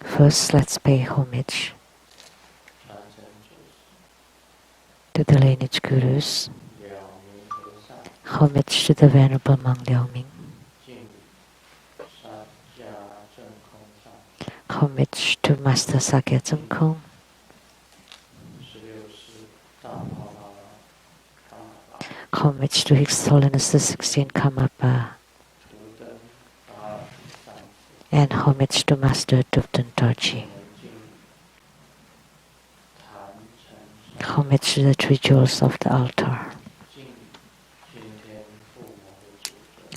First, let's pay homage to the lineage gurus, homage to the Venerable Monk Liaoming, homage to Master Sakya Tsongkhong, homage to His Holiness the 16th Karmapa, and homage to Master Tupten Dorji. Homage to the three jewels of the altar.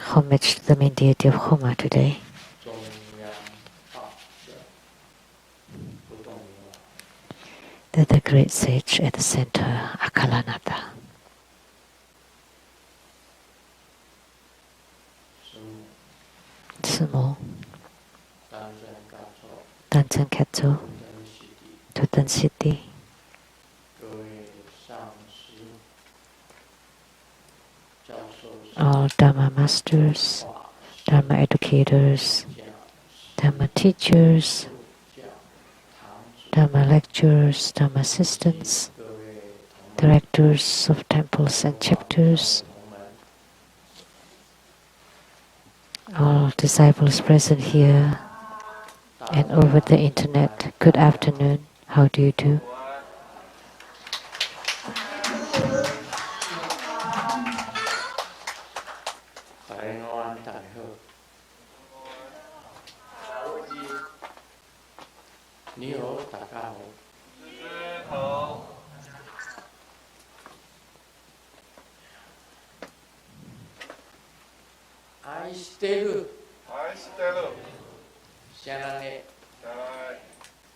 Homage to the main deity of Homa today. The great sage at the center, Akalanatha. Sumo, Danchen Ketsu, Tutan City, all Dharma masters, Dharma educators, Dharma teachers, Dharma lecturers, Dharma assistants, directors of temples and chapters, all disciples present here and over the internet. Good afternoon. How do you do?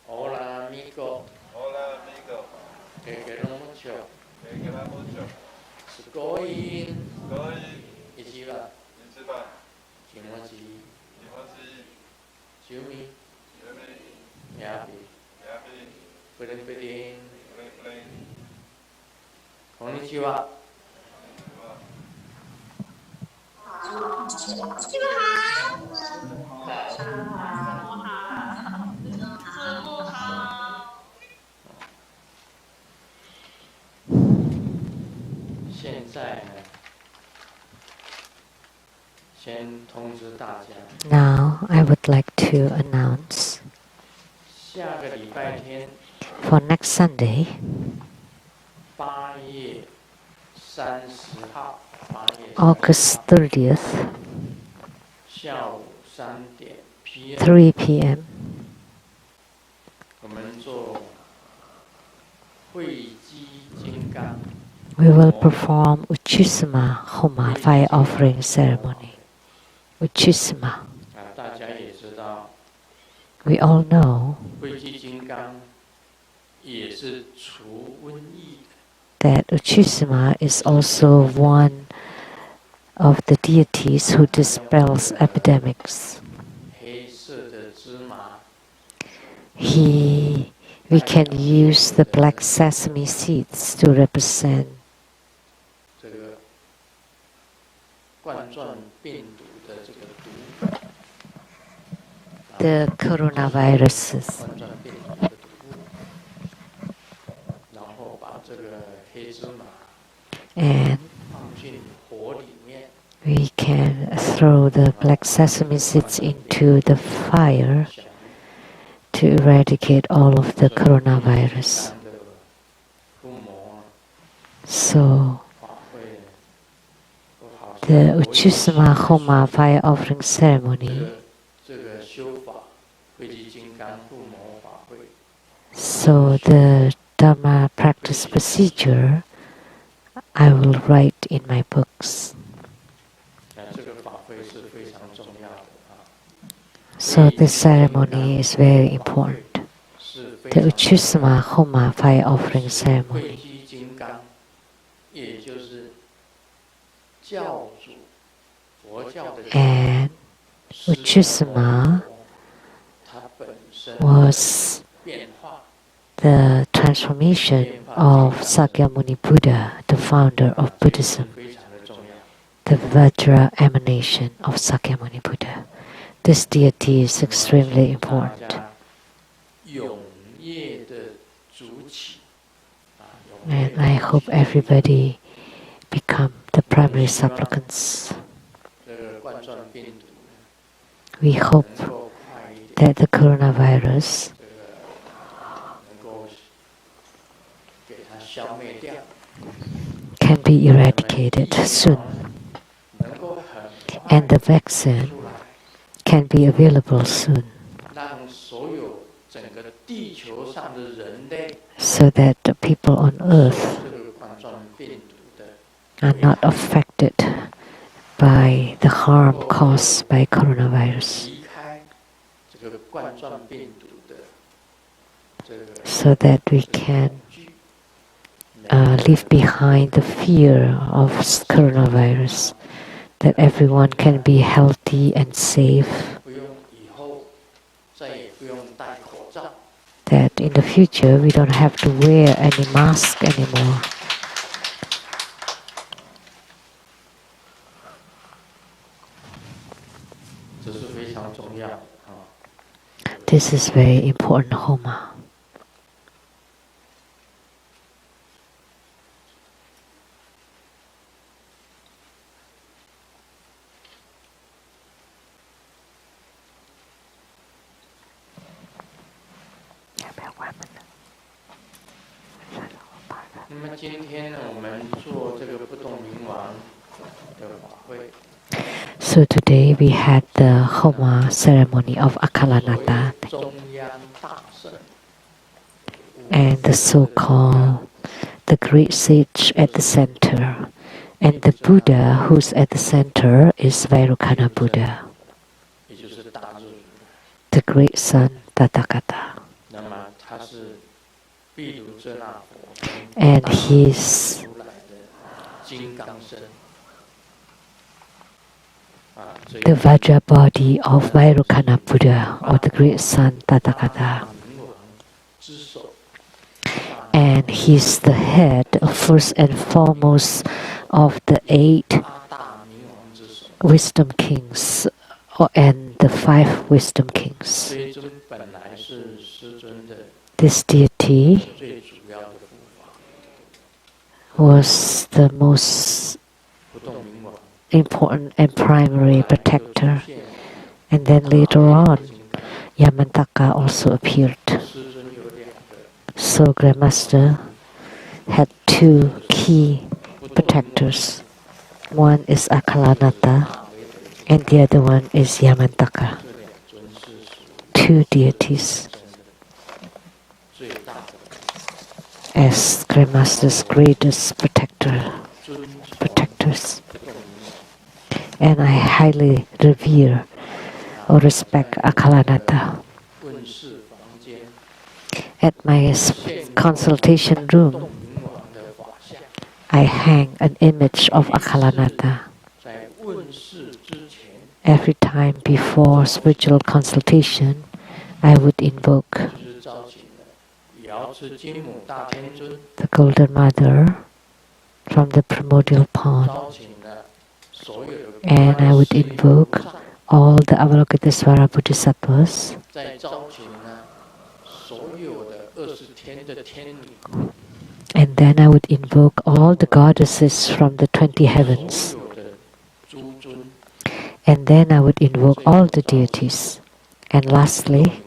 Hola amigo. Hola amigo. Te quiero mucho. Te quiero mucho. Sugoi. Sugoi. Ichiba. Ichiba. Kimochi. Kimochi. Yumi. Yumi. Yapi. Yapi. Pudding pudding. Pudding pudding. Konnichiwa. Now I would like to announce for next Sunday, August 30th, 3 p.m. we will perform Uchisama Homa fire offering ceremony. Uchisama. We all know that Uchisama is also one of the deities who dispels epidemics. We can use the black sesame seeds to represent the coronaviruses. And we can throw the black sesame seeds into the fire to eradicate all of the coronavirus. So, the Uchisama Homa fire offering ceremony, so the Dharma practice procedure I will write in my books. So this ceremony is very important. The Uchisama Homa fire offering ceremony. And Uchisama was the transformation of Sakyamuni Buddha, the founder of Buddhism, the Vajra emanation of Sakyamuni Buddha. This deity is extremely important. And I hope everybody become the primary supplicants. We hope that the coronavirus can be eradicated soon, and the vaccine can be available soon, so that the people on earth are not affected by the harm caused by coronavirus, so that we can leave behind the fear of coronavirus, that everyone can be healthy and safe, that in the future we don't have to wear any mask anymore. This is very important, Homa. So today we had the Homa ceremony of Akalanata, and the so-called the great sage at the center, and the Buddha who's at the center is Vairocana Buddha, the great son Tathagata. And he's the Vajra body of Vairocana Buddha, or the great son Tathagata. And he's the head, first and foremost, of the 8 wisdom kings, and the 5 wisdom kings. This deity was the most important and primary protector. And then later on, Yamantaka also appeared. So Grandmaster had 2 key protectors. One is Akalanata, and the other one is Yamantaka. 2 deities as Grandmaster's greatest protectors. And I highly revere or respect Akalanata. At my consultation room, I hang an image of Akalanata. Every time before spiritual consultation, I would invoke the Golden Mother from the primordial pond, and I would invoke all the Avalokitesvara Bodhisattvas, and then I would invoke all the goddesses from the 20 heavens, and then I would invoke all the deities, and lastly,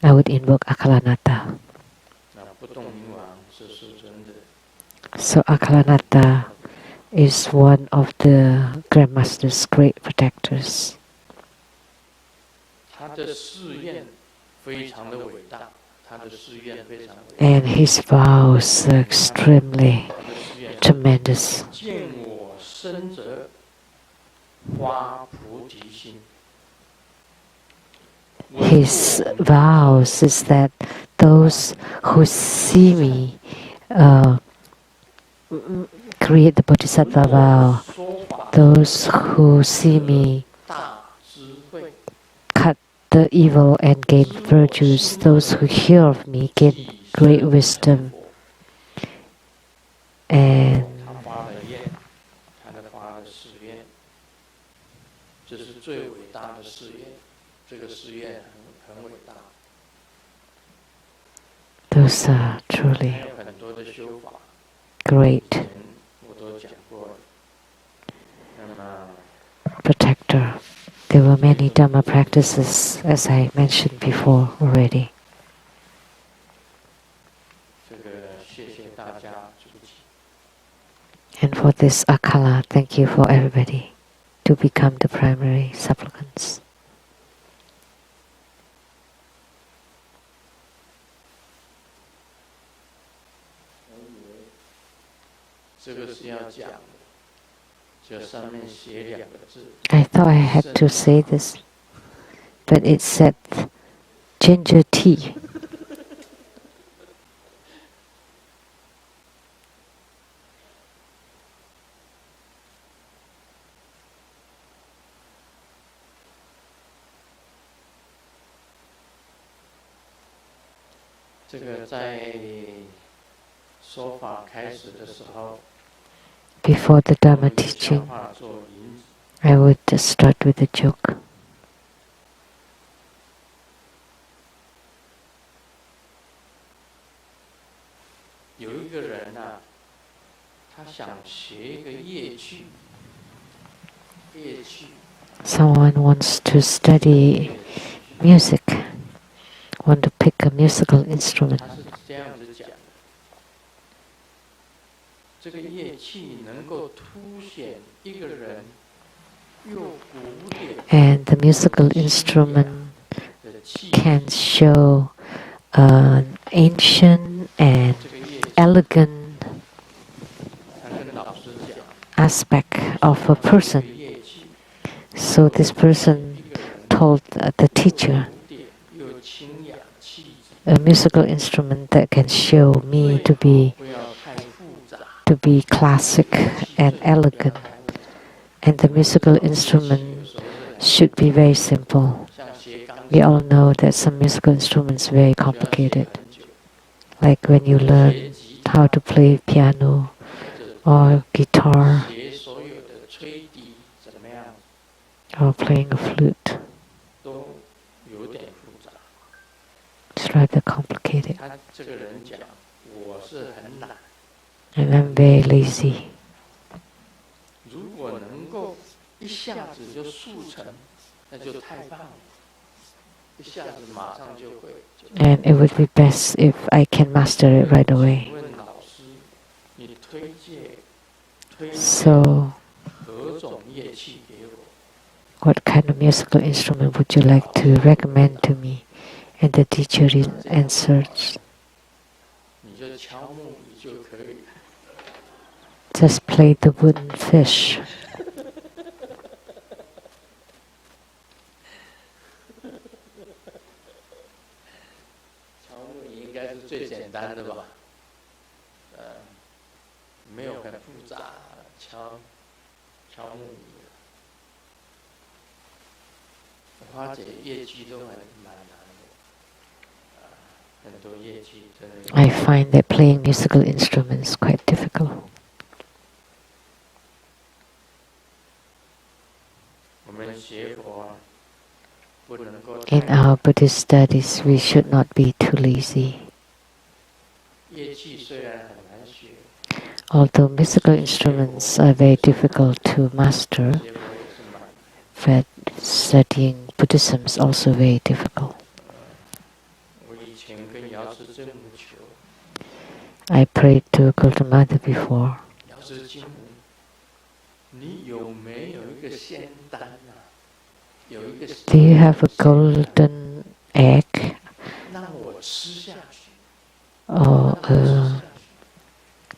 I would invoke Akalanata. So Akalanata is one of the Grandmaster's great protectors. And his vows are extremely tremendous. His vows is that those who see me create the Bodhisattva vow. Those who see me cut the evil and gain virtues. Those who hear of me gain great wisdom. And Those are truly 还有很多的修法，以 great 前我都讲过了。那么 protector. There were many Dhamma practices, as I mentioned before already. 这个谢谢大家主持。 And for this akala, thank you for everybody to become the primary supplicants. 这个是要讲的，这上面写2个字。 I thought I had to say this, but it said ginger tea. 这个在说法开始的时候， Before the 我 Dhamma 们以笑 teaching, 话做引子。 I would just start with a joke. 有一个人啊，他想学一个乐器， Someone wants to study music, want to pick a musical instrument. 他是这样子讲的：这个乐器能够凸显一个人又古典 And the musical instrument 的气质。 can show an ancient and 这个乐器， elegant 他跟老师讲， aspect of a 这个 person. 乐器 So this person 一个人 told the teacher, 古典又清雅气质， a musical instrument that can show me 最 to be 好不要太复杂， classic and 不要 elegant. 太复杂。 And the musical instrument 有时候是很 should be very simple. 像学钢 We 琴， all know that some musical instruments are very 需要学 complicated. 很久。 Like when you 学 learn 吉 how 他 to play piano 或者 or guitar 学所有的吹笛怎么样， or playing a flute. 都有点复杂。 It's rather complicated. 他这个人讲，我是很懒， And I'm very lazy. 如果能够一下子就速成，那就太棒了。一下子马上就会。 And it would be best if I can master it right away. 请问老师，你推荐 So, 何种乐器给我？ what kind of musical instrument would you like to recommend to me? And the teacher answered, 你就敲木鱼就可以。 just play the wooden fish. 敲木鱼应该是最简单的吧？没有很复杂，敲木鱼。我发觉乐器都蛮难的，很多乐器真的。 I find that playing musical instruments is quite difficult. 我们学佛不能够 In our Buddhist studies, we should not be too lazy. 乐器虽然很难学， Although musical instruments are very difficult to master, 学佛也是蛮。 but studying Buddhism is also very difficult. 我以前跟瑶池真母求， I prayed to Gautamada before. 瑶池金母，你有没有一个仙丹啊？有一个 Do you have a golden egg 让我吃下去， or 让我吃 a 下去。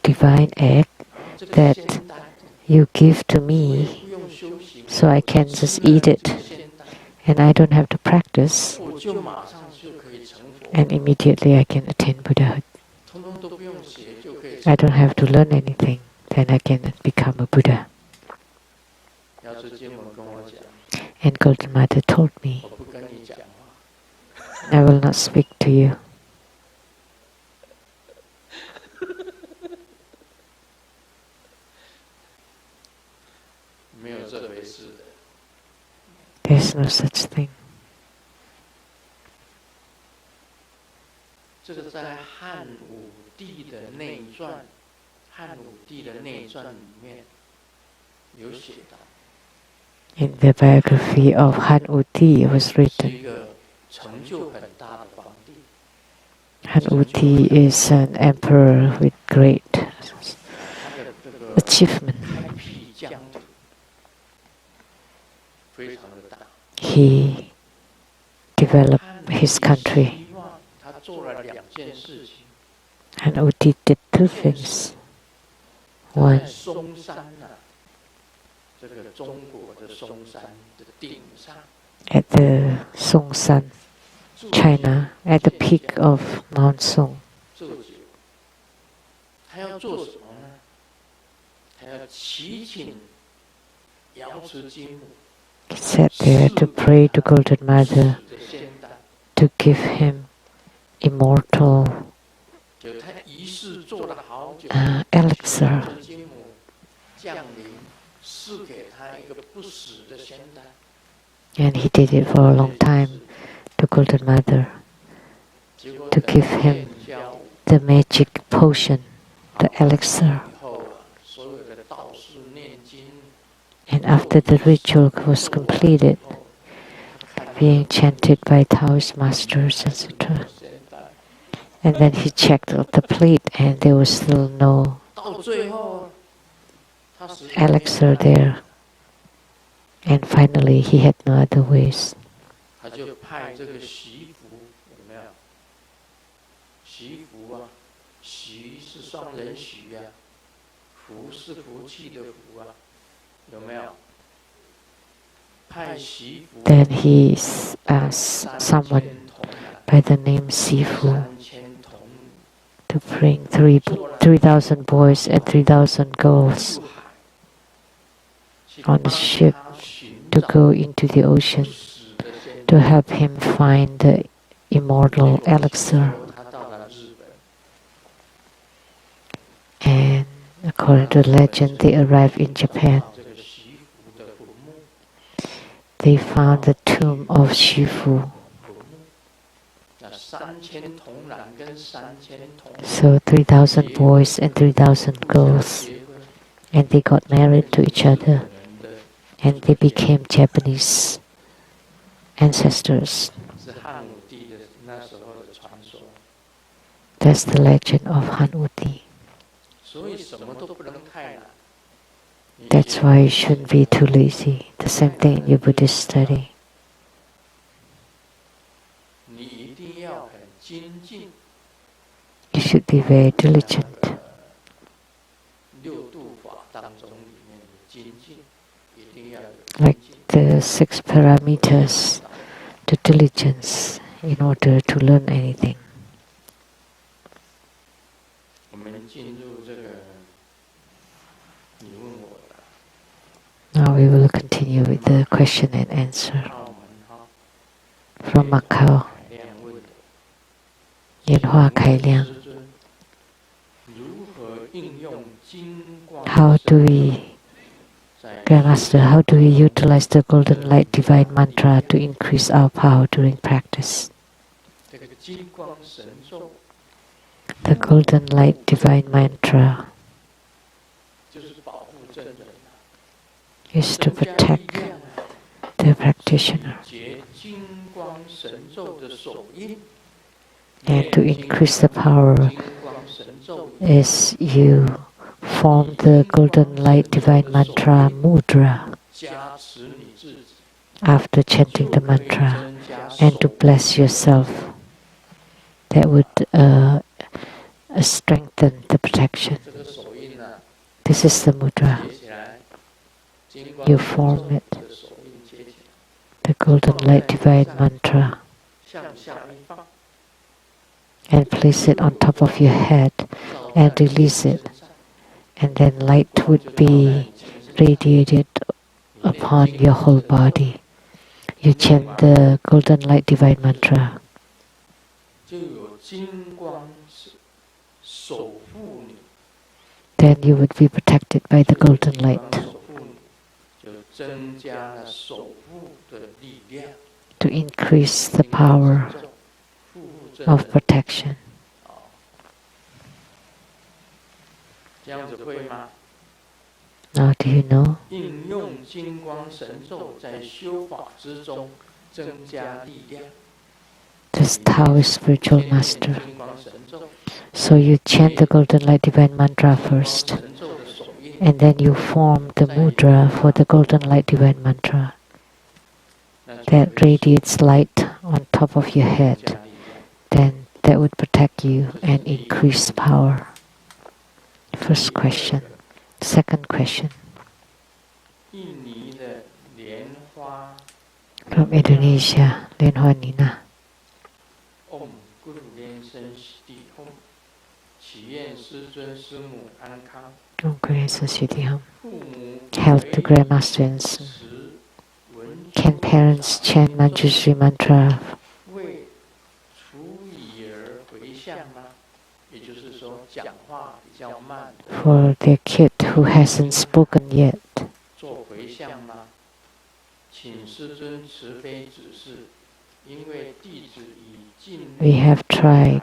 divine egg 这个 that 仙丹， you give to 我也 me 不用修行， so I can 吃 just 了 eat 这 it 个仙丹， and I don't have to practice 我就马上就可以成佛， and immediately I can attain Buddhahood? 通通都不用学就可以 I 成 don't have to learn anything, then I can become a Buddha. 瑶池金母跟我讲， And Gautamada told me, 我不跟你讲话， I will not speak to you. 没有这回事的。 There's no such thing. 这个在汉武帝的内传，汉武帝的内传里面有写到。In the biography of Han Wuti, it was 是 written, 一个成就很大的皇帝。Han Wuti is an emperor with great 他的这个 achievement. 开辟疆土非常的大。He developed his country. 希望他做了2件事情。Han Wuti did 2 things. 在 One, 嵩山啊，这个中国的嵩山的顶上 at the Songsan, China, at the peak of Mount Song. 做酒。他要做什么呢？他要祈请瑶池金母 He sat there to pray to Golden Mother 的仙丹， to give him immortal 就他仪式做了好久。 elixir. 瑶池金母降临，赐给他一个不死的仙丹。 And he did it for a long time to Golden Mother 结果 to 等 give him 炼焦 the magic potion, the elixir. 以后啊，所有的道士念经， And after the ritual was completed, 他看 being chanted by Taoist masters, etc. 仙丹， And then he checked out the plate and there was still no 到最后他实在没有 elixir there. And finally he had no other ways. 他就派这个习福，有没有？习福啊，习是双人习啊，福是福气的福啊，有没有？派习福 Then he asked someone 3000 by the name Sifu 童 to bring 3,000 boys and 3,000 girls 入海， on the ship to go into the ocean to help him find the immortal elixir. 他到了日本， And according to the legend, they arrived in Japan. 这个习福的坟墓， They found the tomb of Shifu. 那3000童男跟3000童女 So 3,000 boys and 3,000 girls, 结婚， and they got married to each other, 人的 and they became Japanese ancestors. 是汉武帝的那时候的传说。 That's the legend of Han Wuti. 所以什么都不能太难。 That's why you shouldn't be too lazy. The same thing in your Buddhist study. 你一定要很精进。 You should be very diligent. 六度法当中里面的精进，一定要有 Like 精进。 the 6 parameters, the diligence in order to learn anything. 我们进入这个你问我的 Now we will continue with the question and answer 澳门哈， from Macau. 海量问的。 Yanhua Kai Liang. 师尊如何应用金光 How do we, 在 Grandmaster, how do we utilize the golden light divine mantra to increase our power during practice? 这个金光神咒， The golden light divine mantra 就是保护真人， is to 增加力 protect 量， the practitioner 结金光神咒的手印， and to increase the power 金光神咒 as you form the golden light divine mantra mudra 加持你自己， after chanting the 就可以 mantra 增加 and to 手 bless yourself. That would strengthen the protection. 这个手印呢， This is the mudra. 接起来，金光 You 神 form 咒 it. 的手印接起来， The golden light divine mantra 向下一放， and place it on top of your head 照 and 在你 release 身 it, 上， and then light would be radiated upon your whole body. You chant the golden light divine mantra, 就有金光守护你， then you would be protected by the golden 金光 light 守护你，就增加了守护的力量。 to increase the power 护护 of 真人 protection. 这样子会吗？ Now do you know? 应用金光神咒在修法之中增加力量。 This Taoist spiritual master. 金光神咒， So you chant the Golden Light Divine Mantra first, 神咒的手印 and then you form the mudra for the Golden Light Divine Mantra 那就 that 会 radiates light on top of your 增 head. 加力量。 Then that would protect you and increase power. First question. Second question. 印尼的莲花 From Indonesia, Lianhua Nina. Om Guru 莲生地 Om 祈愿师尊师母安康， Om Guru Sasiti 父母 Health to Grandmaster and son. 持文 Can parents chant Manjushri mantra 为除以而回向吗？也就是说，讲话比较慢， for their kid who hasn't spoken yet? 做回向吗？请师尊慈悲指示，因为弟子已尽 We have tried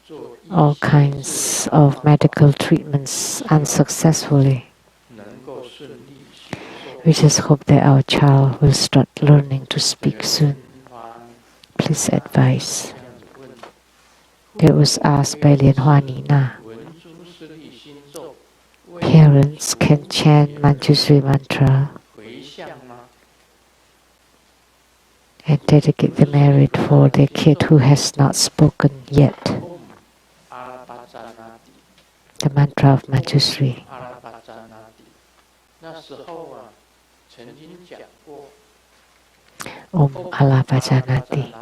做 all kinds of medical treatments unsuccessfully. 能够顺利学受。 We just hope that our child will start learning to speak soon. Please advise. 这样子问， It was asked by Lianhua Nina. 文殊师利心咒，为 Parents can chant Manjushri mantra 回向吗？ and dedicate the merit for their kid who has not spoken yet. 阿拉巴扎那底， The mantra of Manjushri. 阿拉巴扎那底。那时候啊，曾经讲过 Om Alapajanati.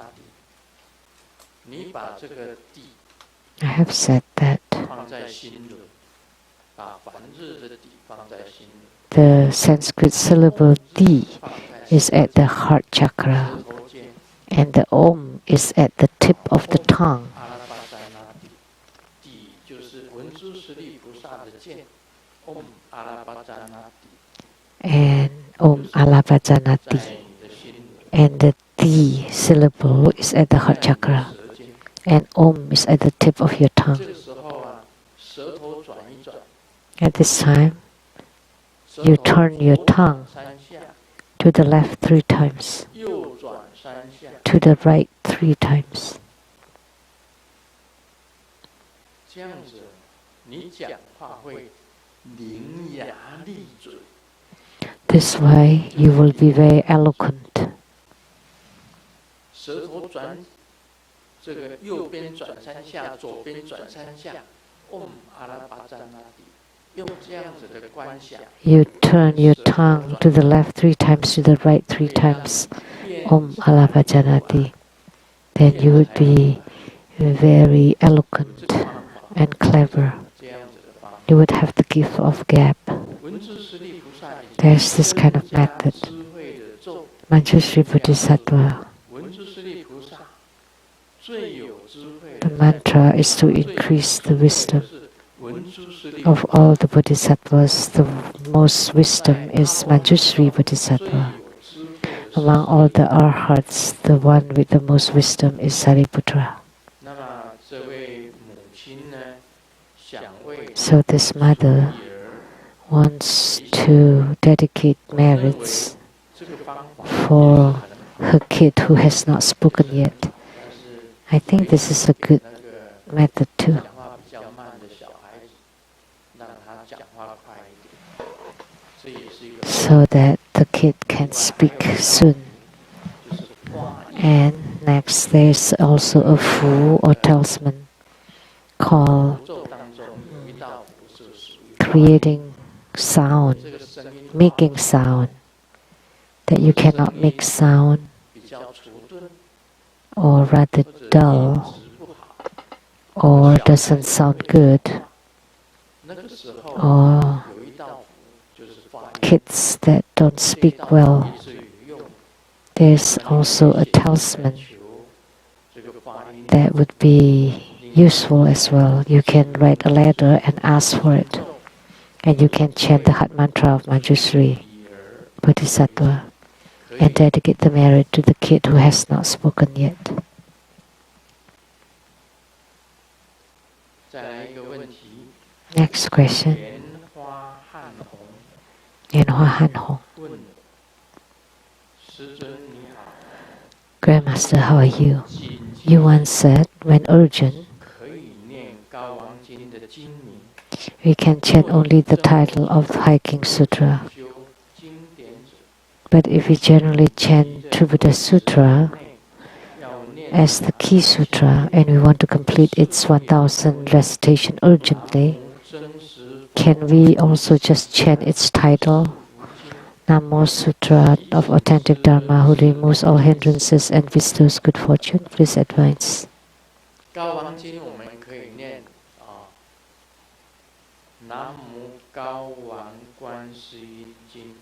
你把这个地 I have said that 放在心轮，把梵日的底放在心轮， the Sanskrit syllable Di 放在 is at the heart chakra 舌头尖， and the Om is at the tip of the tongue. 阿拉巴扎那底，底就是文殊师利菩萨的剑，Om 阿拉巴扎那底， And Om 在 Alapajanati. 你的心轮， And the Di syllable is at the heart 在你的 chakra. 舌尖。 And Om is at the tip of your 这 tongue. 个时候啊，舌头转一转， At this time, 舌 you 头 turn your 左 tongue 转三下， to the left 3 times, 右转三下， to the right 3 times. 这样子，你讲话会伶牙俐嘴。 This way, you will be very eloquent. 舌头转，这个右边转三下，左边转三下，Om 阿拉巴扎那底，用这样子的观想， You turn your tongue to the left 3 times, to the right 3 times. 变 Om Alapajanati. Then you would be very 这 eloquent 个方法， and clever. 这样子的方法。 You would have the gift of gab. 文殊师利菩萨已经 There's this kind of 增加 method. 智慧的咒， Manjushri Bodhisattva. 文殊师利菩萨最有智慧 The 的 mantra is to increase the wisdom of all the bodhisattvas. The most wisdom is Manjushri Bodhisattva. Among all the arhats, the one with the most wisdom is Sariputra. 那么这位母亲呢，想为 So this mother 女儿 wants to dedicate merits 这个方法 for her kid who has not spoken yet. 但是 I think this is a good 那个 method too, 讲话比较慢的小孩子，让他讲话快一点，这也是一个 so that the kid can speak soon. 就是话语 And next, there's also a fu or talisman called 咒当中有一道符是属于 creating sound, 这个声音 making sound, that you cannot make sound 比较迟钝， or rather 或者 dull 音质不好， or doesn't sound good, 那个时候 or 有一道符就是发音， kids that don't 这 speak 道 well. 也是有用的。 There's also a talisman 这个发音 that would be useful as well. You can write a letter and ask for it. And you can chant the heart mantra of Manjushri 女儿 Bodhisattva 可 and 以 dedicate the merit to the kid who has not spoken yet. 再来一个问题， Next question. 莲花汉红 Yanhua Han Hong. 问：师尊你好， Grandmaster, how are you? 紧急 You once said, when urgent, 可以念高王经的经名， we can chant only the title of the Hiking Sutra. 修经典者， But if we generally chant Tribhuta Sutra 要念 as the key sutra and we want to complete its 1000 recitation urgently, 真实 can we also just chant its title, 无经 Namo Sutra of Authentic Dharma, who removes all hindrances and bestows good fortune? Please advise. 高王经我们可以念啊，南无高王观世音经，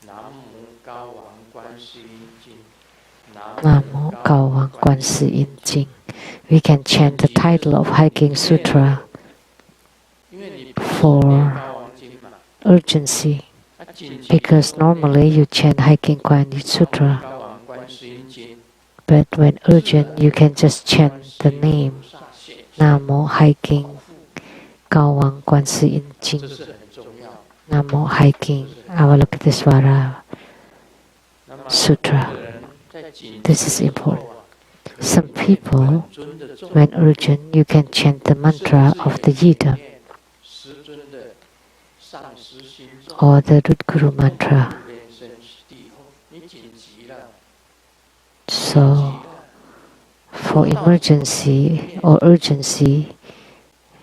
南无高王观世音经，南 Namo Kawang Kwan Si Yin Jing. We can chant the title of Hiking Sutra 因为你 for 念高王经嘛， urgency, 它紧急 because normally you chant Hiking Kwan Yin Sutra, 高王观世音经， but when urgent you can just chant the name 上显， Namo Hiking Kawang Kwan Si Yin 这 Jing. 是很重要。 Namo Hiking Avalokitesvara 那么 Sutra. 有的人在紧急 This is 的时候 important. 啊， Some people, 尊的咒 when urgent, you can chant the mantra of the Yida 师尊的上师心咒， or the Rudguru mantra. 莲生地后，你紧急了， So, for emergency or urgency,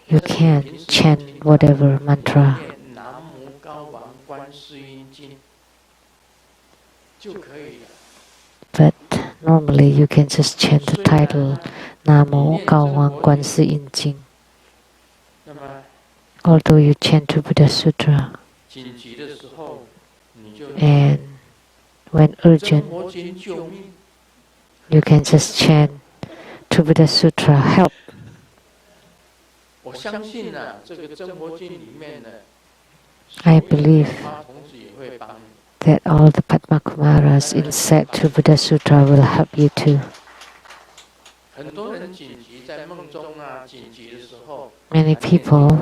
you can chant whatever mantra, 念南无高王观世音经就可以了。 but normally you can just chant the title Namo Kawang Kwan Si Yin Jing. 那么 Although you chant to Buddha Sutra, 紧急的时候，你就 and when 真 urgent, 佛经救命。 you can just chant to Buddha Sutra, help. 我相信呢、这个真佛经里面呢， I believe 花童子也会帮你。 that all the Padma Kumaras inside to Buddha Sutra will help you too. 很多人紧急在梦中啊，紧急的时候， Many people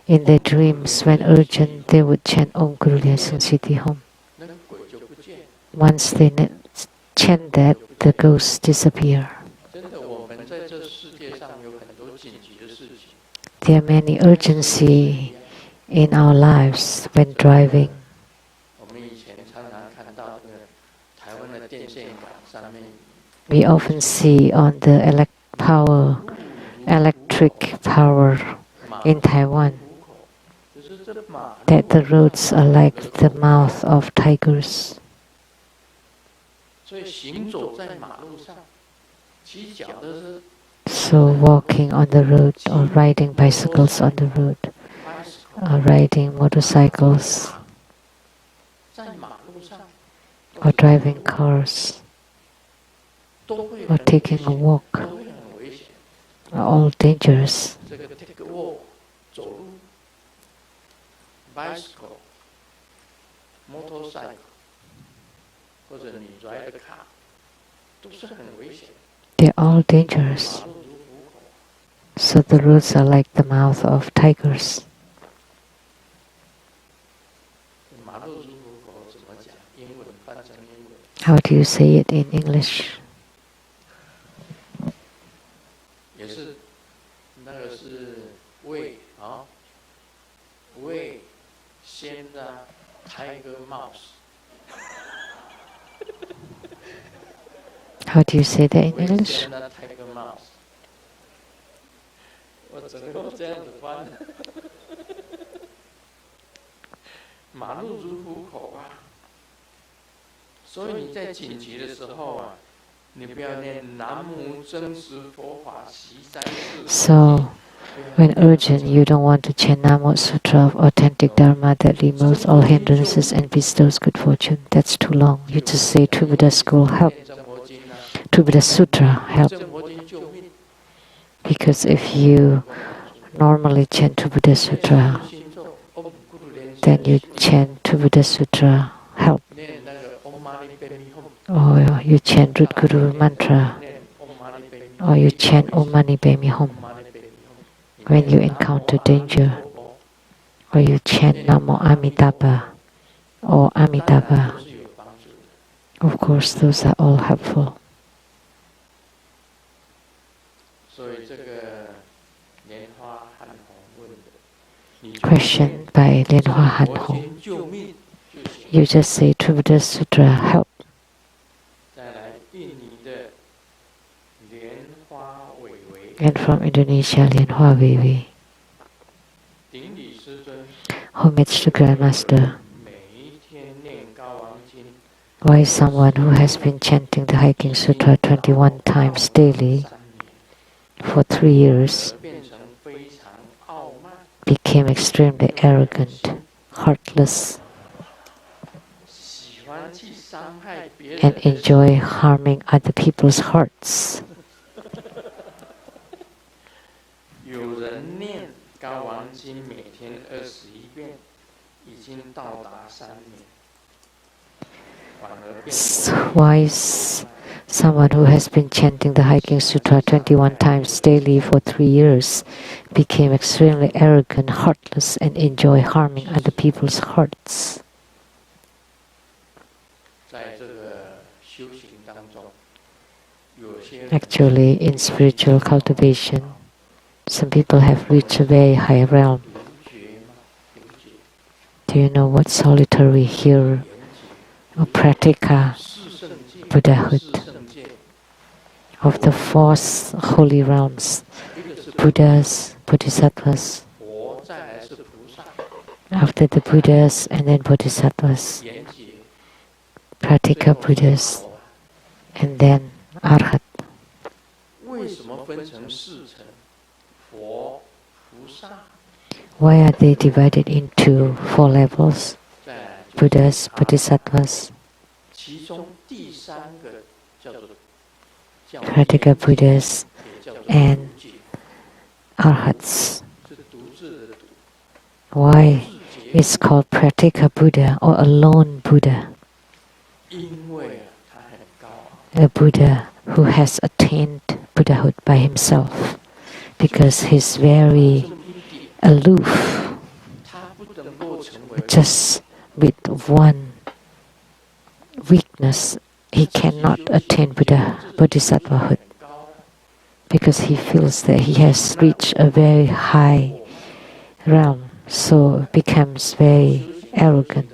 in their dreams, when urgent, they would chant Om Guru Lien Sung Siddhi Hom. 那个鬼就不见。 Once they chant that, the ghosts disappear. 真的，我们在这世界上有很多紧急的事情。 There are many urgency in our lives when driving. 我们以前常常看到那个台湾的电线杆上面， We often see on the electric power in Taiwan 就是这马 that the roads are like the mouth of tigers. 所以行走在马路上，骑脚的是 So walking on the road or riding bicycles on the road or riding motorcycles 在马路上 or driving cars 都会 or 很 taking a walk 都会很危险。 are all dangerous. 这个 take a walk 走路 ，bicycle、motorcycle 或者你 drive a car 都是很危险。 They're all dangerous. 马路如虎口， So the roads are like the mouth of tigers. 马路如虎口怎么讲？英文翻成英文。 How do you say it in English? 也是，那个是胃啊，胃先啊，tiger mouse， How do you say that in 胃 English? 先啊，tiger mouse。我怎么会这样子翻？马路如虎口啊，所以你在紧急的时候啊，你不要念南无真实佛法习三世。 So, when urgent, you don't want to chant Namo Sutra of Authentic Dharma that removes all hindrances and bestows good fortune. That's too long. You just say Tribhuta School, help. 念真佛经啊， Tribhuta Sutra, help. 真佛经救命。 Because if you normally chant Tribhuta Sutra, 心咒，Om Guru Lien then you chant Tribhuta Sutra, help. 念那个 Om Mani Padme Hum， Or you chant Rudguru mantra, 念 Om Mani Padme or you chant Om Mani Padme Hum Om Mani Padme Hum。 when you encounter danger. or you chant Namo Amitabha or Amitabha. Of course, those are all helpful. Question by Lianhua Han Hong. You just say Triveda Sutra, help. And from Indonesia, Lianhua Vivi. Homage to Grandmaster. Why someone who has been chanting the Hiking Sutra 21 times daily for 3 years became extremely arrogant, heartless, and enjoy harming other people's hearts. So why is someone who has been chanting the Hiking Sutra 21 times daily for 3 years became extremely arrogant, heartless, and enjoy harming other people's hearts? Actually, in spiritual cultivation, some people have reached a very high realm. Do you know what solitary here or pratika Buddhahood? Of the 4 holy realms, Buddhas, Bodhisattvas, after the Buddhas and then Bodhisattvas, Pratika Buddhas, and then Arhat. Why are they divided into 4 levels? Buddhas, Bodhisattvas, Pratika Buddhas, and Arhats. Why it's called Pratika Buddha or alone Buddha? A Buddha who has attained Buddhahood by himself, because he's very aloof, just with one weakness. He cannot attain Bodhisattvahood because he feels that he has reached a very high realm, so becomes very arrogant,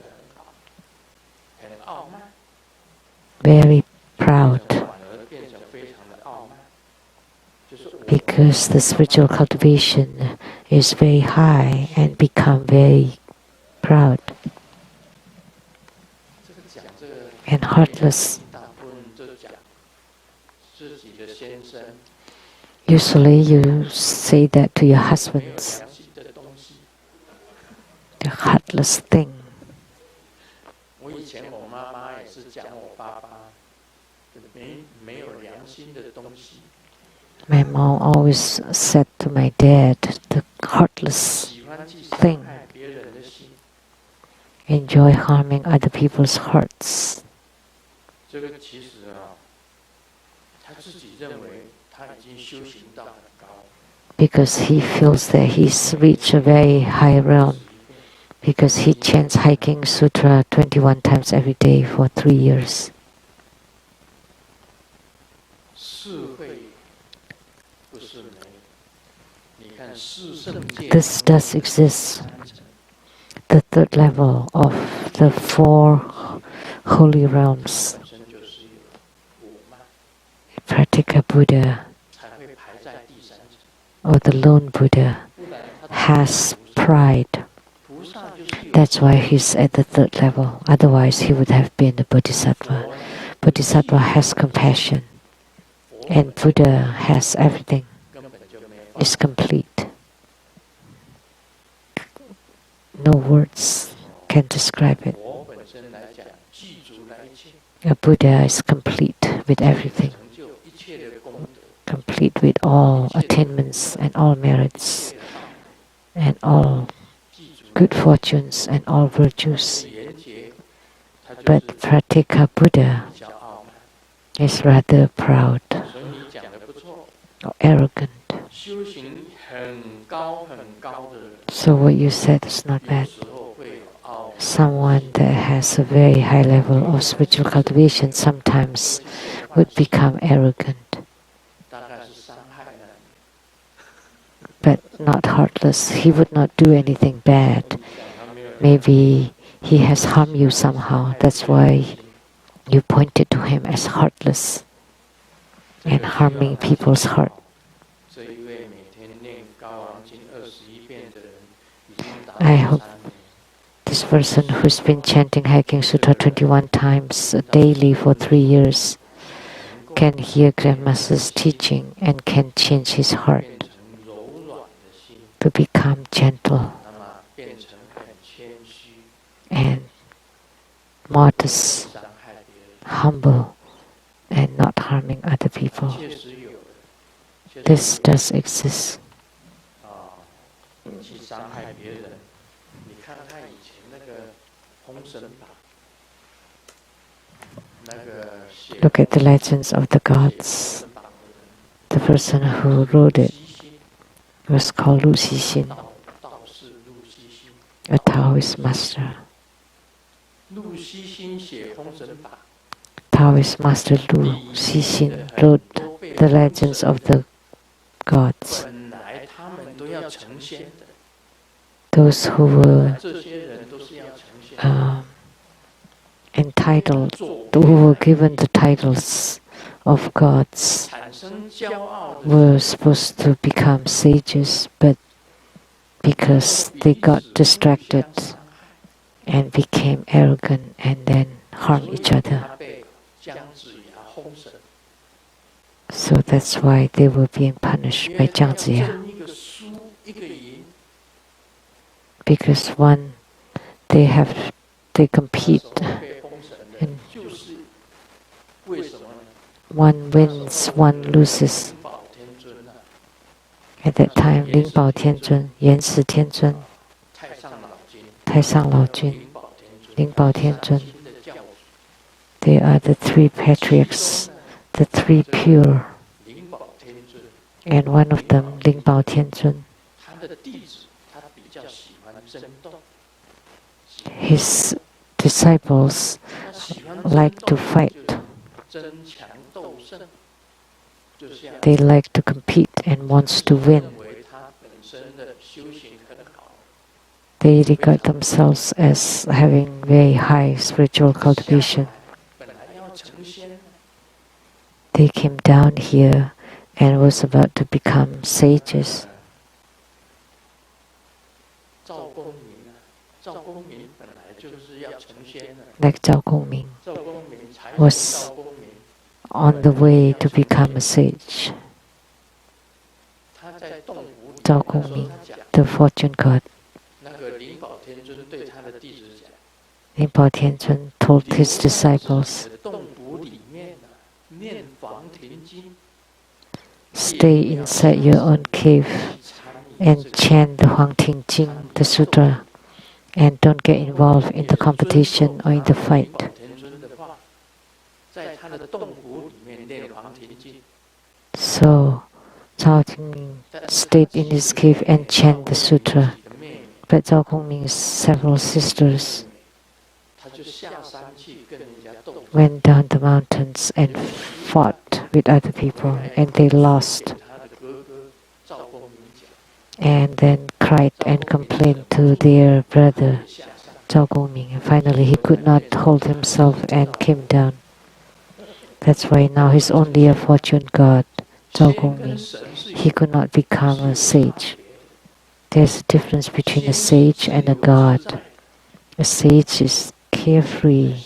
very proud, because the spiritual cultivation is very high and become very proud and heartless. Usually you say that to your husbands, the heartless thing. My mom always said to my dad, the heartless thing, enjoy harming other people's hearts. Because he feels that he's reached a very high realm, because he chants Hiking Sutra 21 times every day for 3 years. This does exist. The 3rd level of the 4 holy realms. Pratika Buddha or the lone Buddha has pride. That's why he's at the 3rd level. Otherwise he would have been a Bodhisattva. Bodhisattva has compassion, and Buddha has everything. It's complete. No words can describe it. A Buddha is complete with everything, complete with all attainments and all merits and all good fortunes and all virtues. But Pratika Buddha is rather proud or arrogant. So what you said is not bad. Someone that has a very high level of spiritual cultivation sometimes would become arrogant, but not heartless. He would not do anything bad. Maybe he has harmed you somehow. That's why you pointed to him as heartless and harming people's heart. I hope this person who's been chanting Hiking Sutra 21 times daily for 3 years can hear Grandmaster's teaching and can change his heart to become gentle and modest, humble, and not harming other people. This does exist. Look at the legends of the gods. The person who wrote it was called Lu Xixin, a Taoist master. Taoist master Lu Xixin wrote the legends of the gods. Those who were entitled, who were given the titles of gods, were supposed to become sages, but because they got distracted and became arrogant and then harmed each other. So that's why they were being punished by Jiang Ziya. Because one, they compete, and one wins, one loses. At that time, Ling Bao Tianzun, Yan Si Tianzun, Tai Sang Lao Jun, Ling Bao Tianzun, they are the 3 patriarchs, the 3 pure. And one of them, Ling Bao Tianzun, his disciples like to fight. They like to compete and wants to win. They regard themselves as having very high spiritual cultivation. They came down here and was about to become sages. Like Zhao Gongming was on the way to become a sage. Zhao Gongming, the fortune god. Ling Bao Tianzun told his disciples, stay inside your own cave and chant the Huang Ting Jing, the sutra, and don't get involved in the competition or in the fight. So Zhao Gongming stayed in his cave and chanted the sutra, but Zhao Gongming's several sisters went down the mountains and fought with other people, and they lost. And then cried and complained to their brother Zhao Gongming, and finally he could not hold himself and came down. That's why now he's only a fortune god, Zhao Gongming. He could not become a sage. There's a difference between a sage and a god. A sage is carefree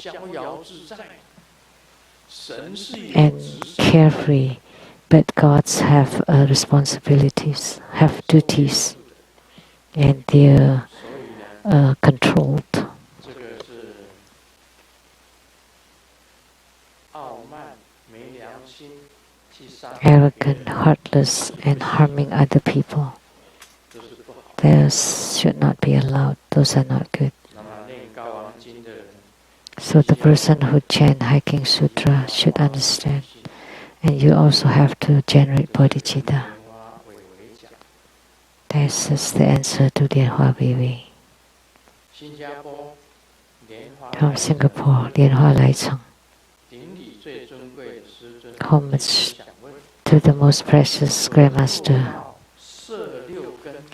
but gods have responsibilities, have duties, and they're controlled. Arrogant, heartless, and harming other people. Those should not be allowed. Those are not good. So the person who chants Hiking Sutra should understand. And you also have to generate bodhicitta. This is the answer to Lianhua Baby. From Singapore, Lianhua Laicheng. Homage to the most precious Grandmaster.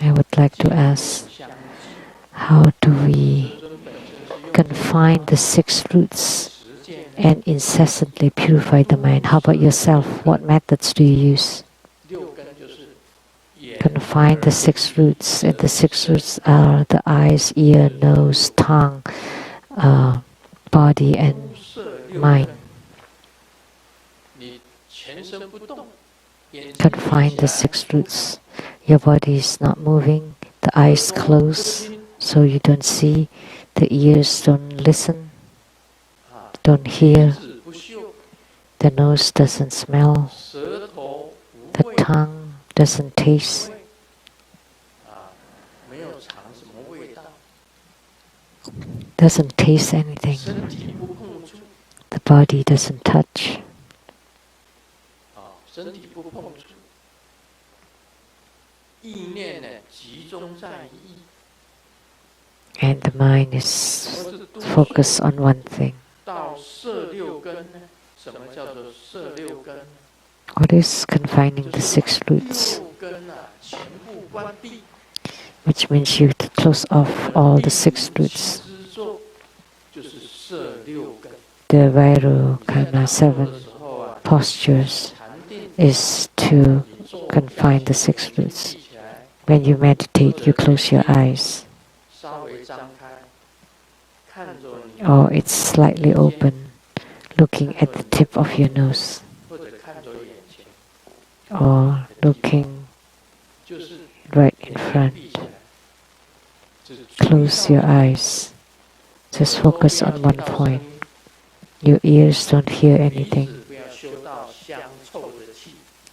I would like to ask, how do we confine the 6 roots and incessantly purify the mind? How about yourself? What methods do you use? Confine the 6 roots, and the 6 roots are the eyes, ear, nose, tongue, body, and mind. Confine the 6 roots. Your body is not moving, the eyes closed so you don't see, the ears don't listen, don't hear, the nose doesn't smell, the tongue doesn't taste, doesn't taste anything, the body doesn't touch. And the mind is focused on one thing. What is confining the 6 roots? Which means you close off all the 6 roots. The Vairocana 7 postures is to confine the 6 roots. When you meditate, you close your eyes, or it's slightly open, looking at the tip of your nose, or looking right in front. Close your eyes. Just focus on one point. Your ears don't hear anything.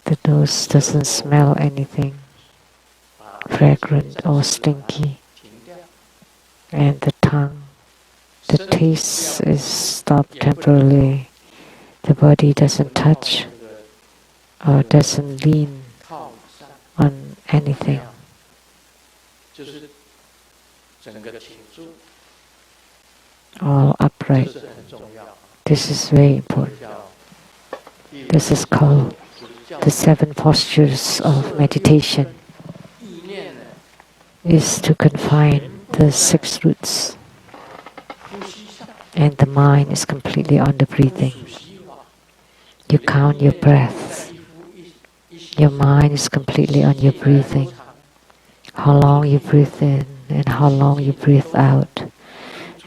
The nose doesn't smell anything fragrant or stinky. And the tongue, the taste is stopped temporarily. The body doesn't touch or doesn't lean on anything. All upright. This is very important. This is called the 7 postures of meditation. Is to confine the 6 roots, and the mind is completely on the breathing. You count your breaths. Your mind is completely on your breathing. How long you breathe in and how long you breathe out,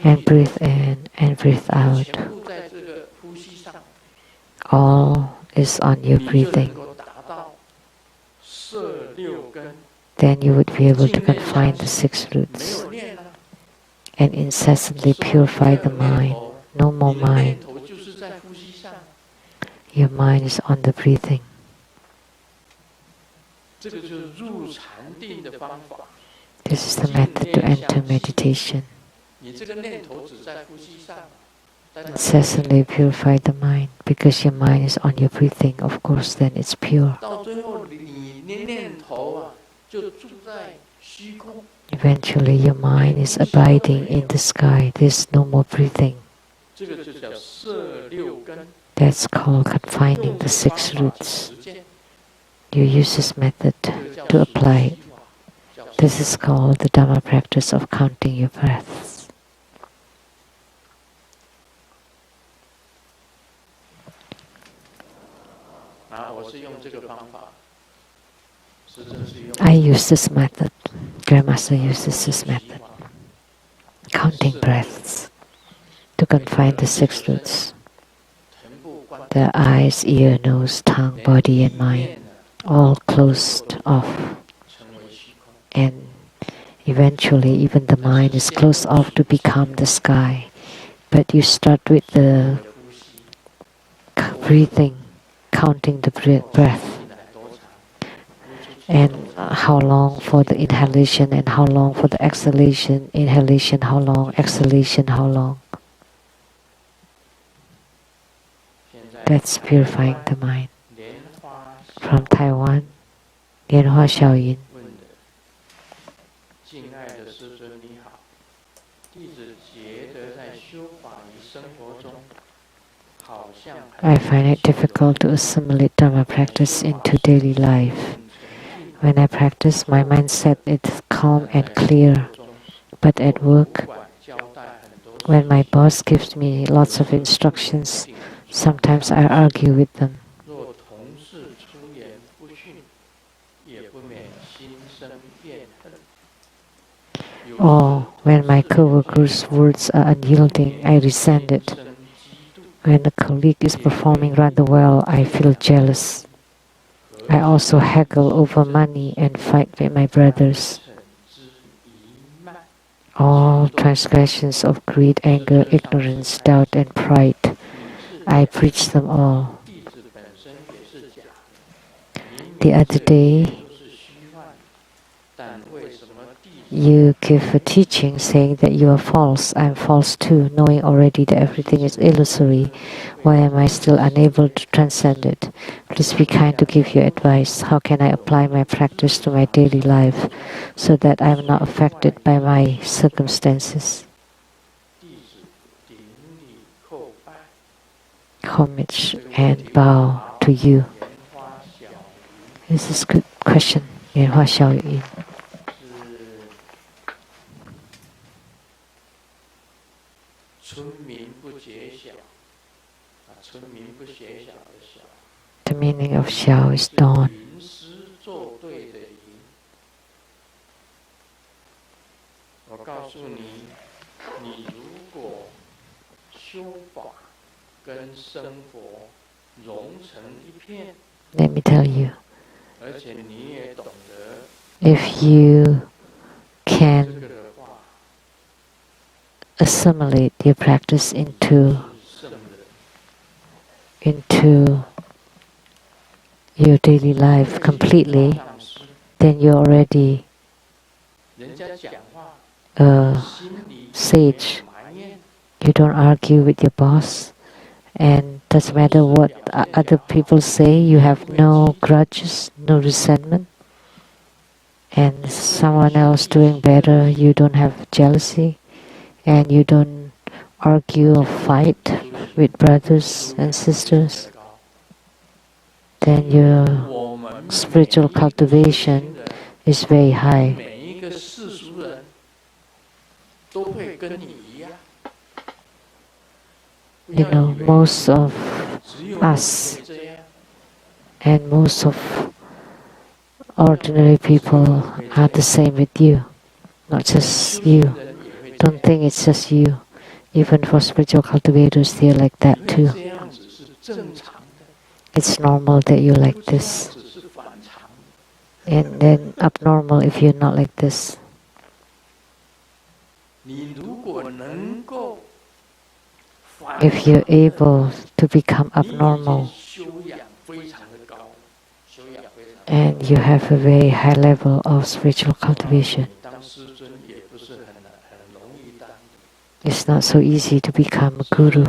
and breathe in and breathe out. All is on your breathing. Then you would be able to confine the 6 roots and incessantly purify the mind. No more mind. Your mind is on the breathing. This is the method to enter meditation. Incessantly purify the mind, because your mind is on your breathing. Of course, then it's pure. Eventually, your mind is abiding in the sky. There's no more breathing. That's called confining the 6 roots. You use this method to apply it. This is called the Dhamma practice of counting your breaths. I use this method. Grandmaster uses this method. Counting breaths to confine the 6 roots. The eyes, ear, nose, tongue, body and mind all closed off. And eventually even the mind is closed off to become the sky. But you start with the breathing, counting the breath. And how long for the inhalation and how long for the exhalation. Inhalation, how long. Exhalation, how long. That's purifying the mind. From Taiwan, Lianhua Xiaoyin. I find it difficult to assimilate Dharma practice into daily life. When I practice, my mindset is calm and clear. But at work, when my boss gives me lots of instructions, sometimes I argue with them. Or when my co-workers' words are unyielding, I resent it. When a colleague is performing rather well, I feel jealous. I also haggle over money and fight with my brothers. All transgressions of greed, anger, ignorance, doubt, and pride, I preach them all. The other day, you give a teaching saying that you are false. I am false too, knowing already that everything is illusory. Why am I still unable to transcend it? Please be kind to give your advice. How can I apply my practice to my daily life so that I am not affected by my circumstances? Homage and bow to you. This is a good question. 莲花小语音。The meaning of xiao is dawn. Let me tell you, if you can assimilate your practice into your daily life completely, then you're already a sage. You don't argue with your boss, and doesn't matter what other people say, you have no grudges, no resentment. And someone else doing better, you don't have jealousy, and you don't argue or fight with brothers and sisters. Then your spiritual cultivation is very high. You know, most of us and most of ordinary people are the same with you, not just you. Don't think it's just you. Even for spiritual cultivators, they're like that too. It's normal that you're like this. And then abnormal if you're not like this. If you're able to become abnormal and you have a very high level of spiritual cultivation, it's not so easy to become a guru.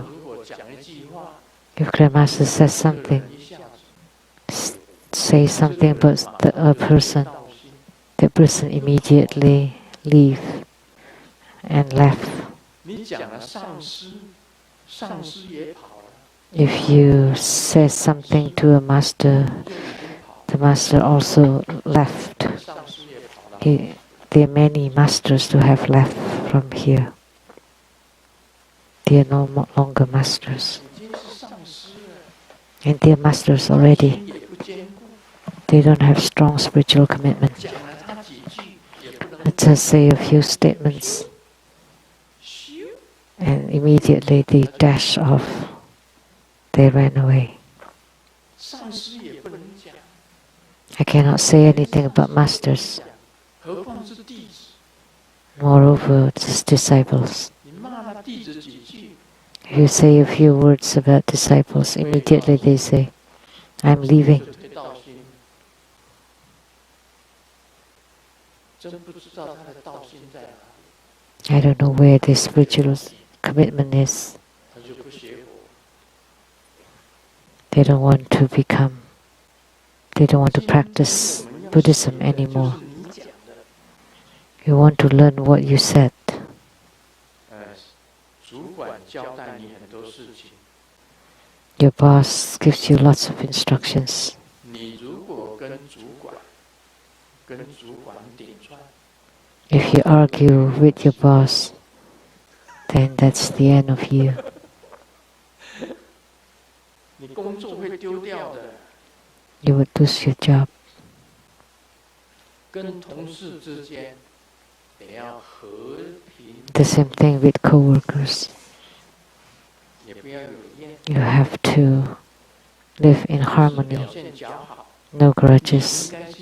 If Grandmaster says something, say something about a person, the person immediately leave and left. If you say something to a master, the master also left. There are many masters who have left from here. They are no longer masters. And they are masters already. They don't have strong spiritual commitment. Let's just say a few statements and immediately they dash off. They ran away. I cannot say anything about masters. Moreover, just disciples. If you say a few words about disciples, immediately they say, I'm leaving. I don't know where the spiritual commitment is. They don't want to practice Buddhism anymore. You want to learn what you said. 交代你很多事情。 Your boss gives you lots of instructions. 你如果跟主管顶撞， If you argue with your boss, then that's the end of you. 你工作会丢掉的。 You would lose your job. 跟同事之间得要和平， The same thing with co-workers. 也不要有厌， You have to live in 表 harmony, 现较好。 no 你 grudges. 应该是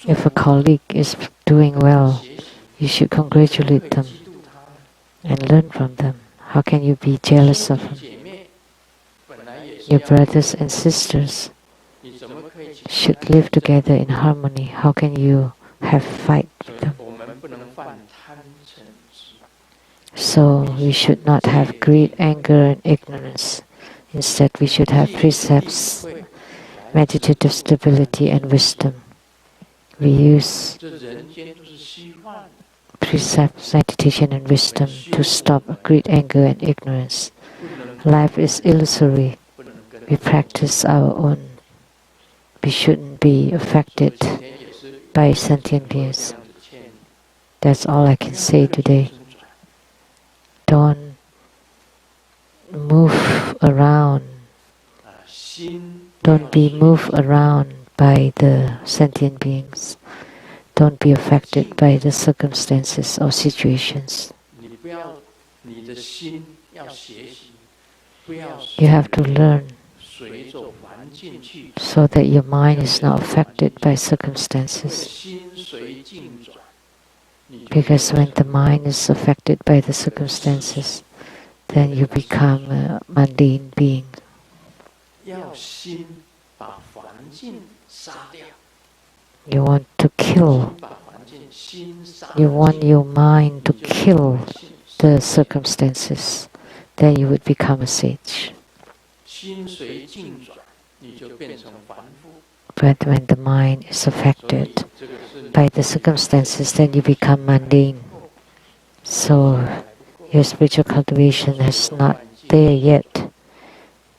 If a colleague is doing well, 学习， you should 可以 congratulate them 嫉妒他们。 and learn from them. How can you be jealous 兄 of 弟 them? 姐妹本来也是 Your 要， brothers and sisters 你怎么可以去 should live together in harmony. How can you have fight 所 with 以 them? 我们不能犯贪嗔痴。 So we should not have greed, anger, and ignorance. Instead, we should have precepts, 会来 meditative stability, and wisdom. We use 这人间都是虚幻的， precepts, meditation, and wisdom to stop greed, anger, and ignorance. 不能 Life is illusory. 不能跟 We practice our own. We shouldn't be 所以 affected 今天也是 by sentient 这样 beings. 子劝你， That's all I can say today. Don't move around. 心 Don't be moved around by the sentient beings. Don't be affected by the circumstances or situations. 你不要，你的心要学习，不要 You have to learn 随着环境去， so that your mind is not affected by 因为 circumstances. 心随境转，你就 Because when the mind is affected by the circumstances, then you become a mundane being. 要心把环境杀掉， You want to kill. 把环境心杀 You want 尽， your mind to 你就 kill 把心 the circumstances. Then you would become a sage. 心随境转，你就变成凡夫。 But when the mind is 所以 affected 这个是你 by the circumstances, then you become mundane. So your spiritual cultivation is not there yet.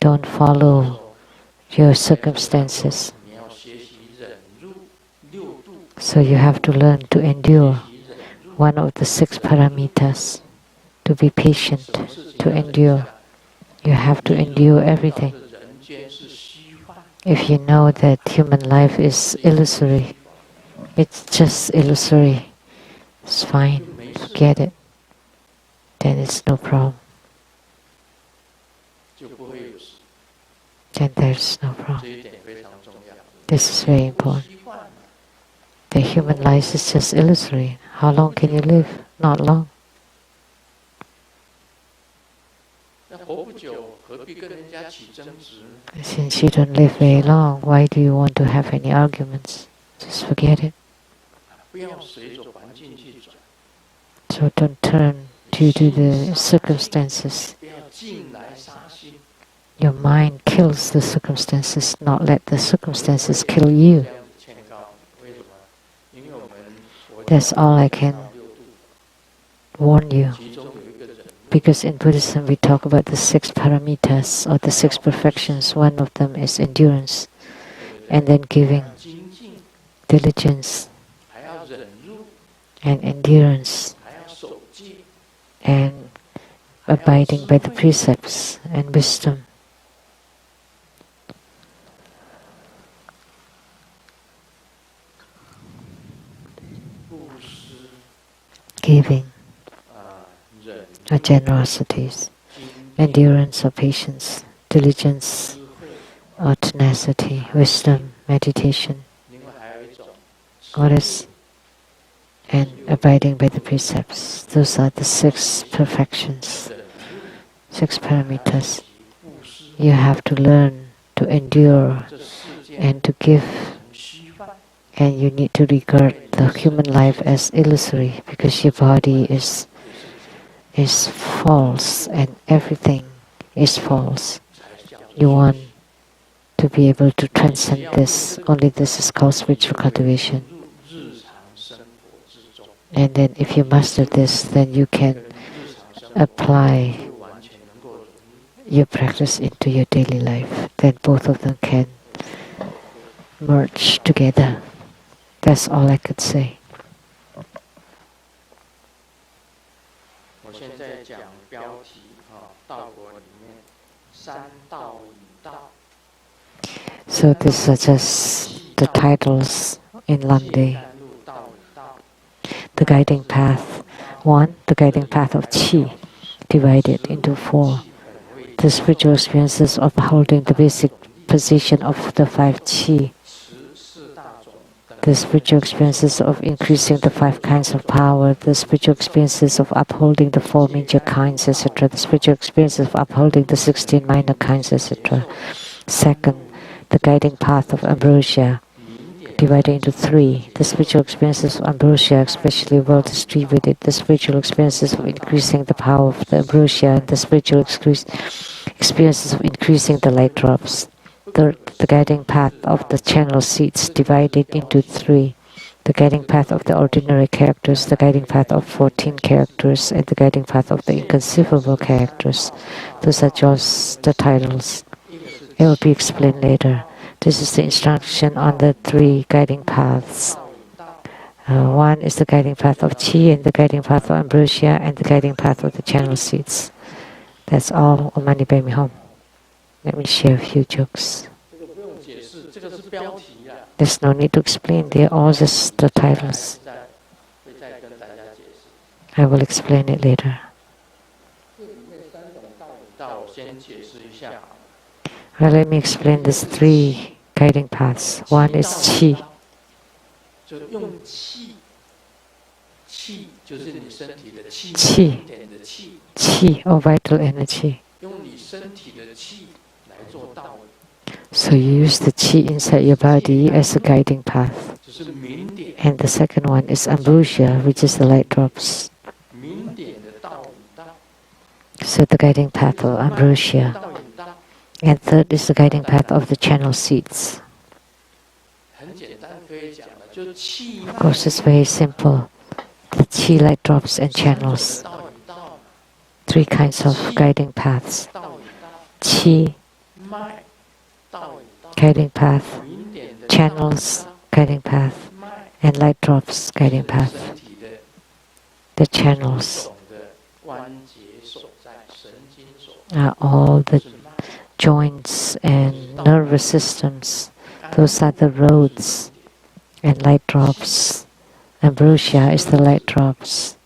Don't follow your circumstances. 你要学习忍辱六度， So you have to learn to 学 endure 习忍辱， one of the 6 paramitas. To be patient, 什么事情 to 要忍 endure. 下来。 You have to endure everything. 人间是虚幻， If you know that human life is illusory, it's just illusory, it's fine, 就没事， forget it. Then it's no problem. 就不会有事。 Then there's no 这 problem. 一点非常重要。 This is very important. 虚幻， The human life is just illusory. How long can you live? Not long. 那活不久，何必跟人家起争执呢？ Since you don't live very long, why do you want to have any arguments? Just forget it. 不要随着环境去转， So don't turn due to the circumstances. 不要进来杀心。 Your mind kills the circumstances, not let the circumstances kill you. 这样子劝告，为什么？因为我们佛 That's all I can 六度， warn you. 其中有一个忍辱， Because in Buddhism we talk about the 6 paramitas or the 6 perfections. One of them is endurance, 对不 and 对？ then giving, 精进， diligence, 还要忍辱， and endurance, 还要守戒， and abiding by the precepts and wisdom. 布施 Giving 忍 or generosities, 精 endurance or patience, diligence 智慧， or tenacity, wisdom, meditation, 另外还有一种 what is, and abiding by the precepts. Those are the 6 perfections, 忍辱， 6 paramitas. 布施， You have to learn to endure 这世界 and to give, 虚幻， and you need to regard the human life as illusory because your body is false and everything is false. 才叫 You want to be able to transcend this. Only this is called spiritual cultivation. 入日常生活之中， And then if you master this, then you 跟 can 日常生活 apply 就完全 your practice into your daily life, then both of them can merge together. That's all I could say. 我现在讲标题道国里面三道引道。 So these are just the titles in Lamdre. The guiding path. 1. The guiding path of Qi, divided into 4. The spiritual experiences of holding the basic position of the 5 Qi. The spiritual experiences of increasing the 5 kinds of power, the spiritual experiences of upholding the 4 major kinds, etc., the spiritual experiences of upholding the 16 minor kinds, etc. Second, the guiding path of ambrosia, divided into 3. The spiritual experiences of ambrosia, especially well distributed, the spiritual experiences of increasing the power of the ambrosia, and the spiritual experiences of increasing the light drops. Third, the guiding path of the channel seeds, divided into 3. The guiding path of the ordinary characters, the guiding path of 14 characters, and the guiding path of the inconceivable characters. Those are just the titles. It will be explained later. This is the instruction on the 3 guiding paths. 1 is the guiding path of Qi, and the guiding path of ambrosia, and the guiding path of the channel seeds. That's all. Om Mani Padme Hum. Let me share a few jokes. There's no need to explain. They are all just the titles. I will explain it later. Well, let me explain these 3 guiding paths. 1 is Qi. Qi, or vital energy. So you use the Qi inside your body as a guiding path. And the second one is ambrosia, which is the light drops. So the guiding path of ambrosia. And third is the guiding path of the channel seeds. Of course, it's very simple. The Qi, light drops, and channels. 3 kinds of guiding paths. Qi, guiding path, channels, guiding path, and light drops, guiding path. The channels are all the joints and nervous systems. Those are the roads. And light drops. Ambrosia is the light drops.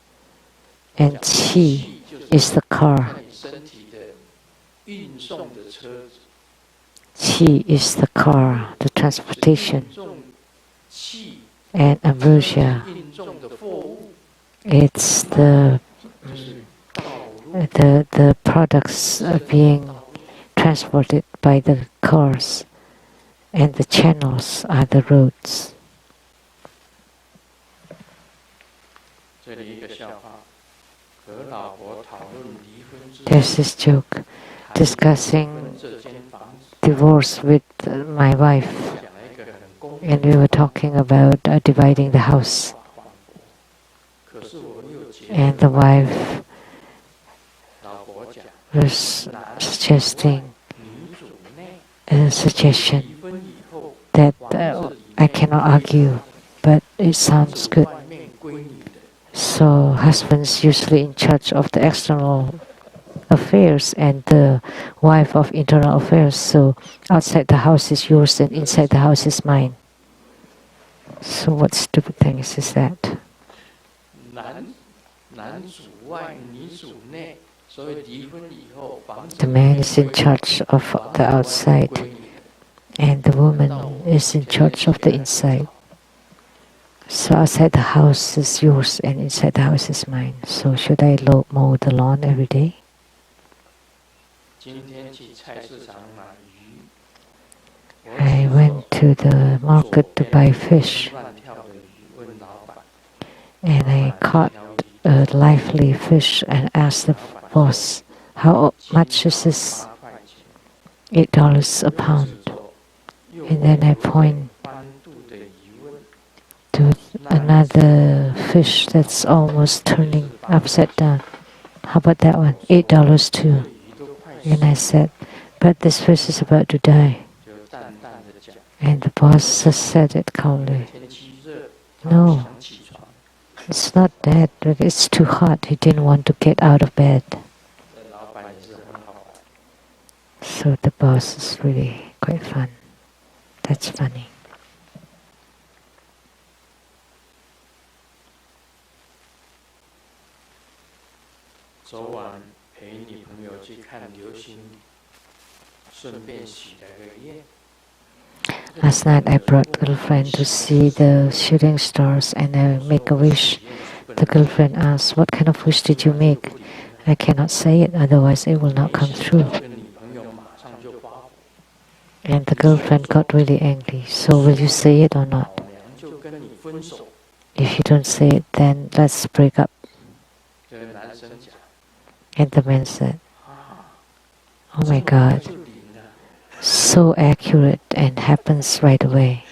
And Qi is the car. Qi is the car, the transportation. And ambrosia, it's the products being transported by the cars, and the channels are the roads. There's this joke discussing divorce with my wife, and we were talking about dividing the house. And the wife was suggesting a suggestion that I cannot argue, but it sounds good. So husband's usually in charge of the external affairs and the wife of internal affairs. So outside the house is yours and inside the house is mine. So what stupid thing is that? The man is in charge of the outside and the woman is in charge of the inside. So outside the house is yours and inside the house is mine. So should I mow the lawn every day? I went to the market to buy fish, and I caught a lively fish and asked the boss, how much is this? $8 a pound. And then I point to another fish that's almost turning upside down. How about that one? $8 too. And I said, but this fish is about to die. And the boss just said it calmly. No, it's not that. It's too hot. He didn't want to get out of bed. So the boss is really quite fun. That's funny. 昨晚陪女朋友去看流星雨，顺便许了个愿。 Last night I brought girlfriend to see the shooting stars and I make a wish. The girlfriend asked, what kind of wish did you make? I cannot say it, otherwise it will not come true. And the girlfriend got really angry. So will you say it or not? If you don't say it, then let's break up. And the man said, oh my God, so accurate and happens right away.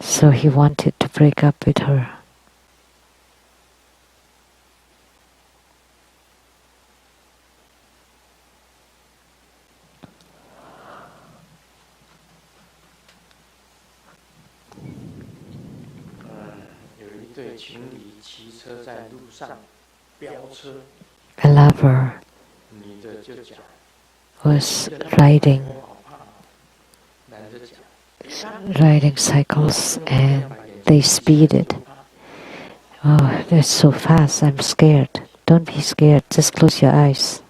So he wanted to break up with her. A lover was riding cycles and they speeded. Oh, they're so fast, I'm scared. Don't be scared, just close your eyes.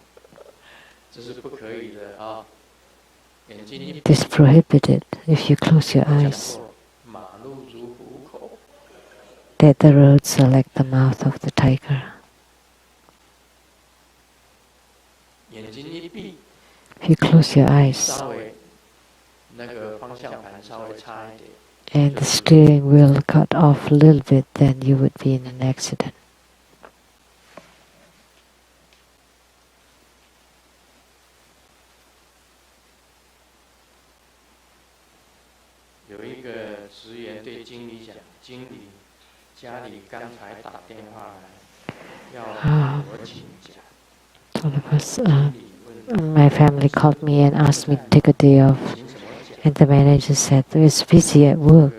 It is prohibited if you close your eyes. That the roads are like the mouth of the tiger. If you close your eyes and the steering wheel cut off a little bit, then you would be in an accident. All of us, my family called me and asked me to take a day off. And the manager said, it's busy at work.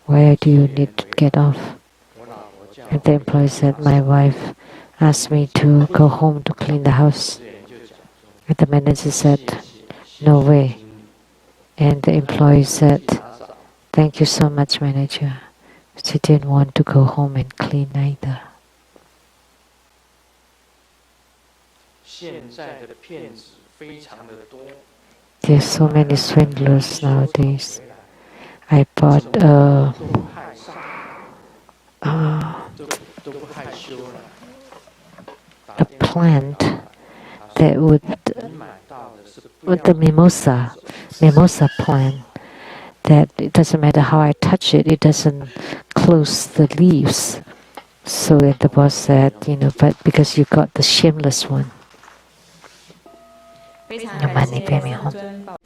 Why do you need to get off? And the employee said, my wife asked me to go home to clean the house. And the manager said, no way. And the employee said, thank you so much, manager. She didn't want to go home and clean either. There's so many swindlers nowadays. I bought a plant that would with the mimosa plant, that it doesn't matter how I touch it, it doesn't close the leaves. So the boss said, but because you got the shameless one. 非常感谢尊宝。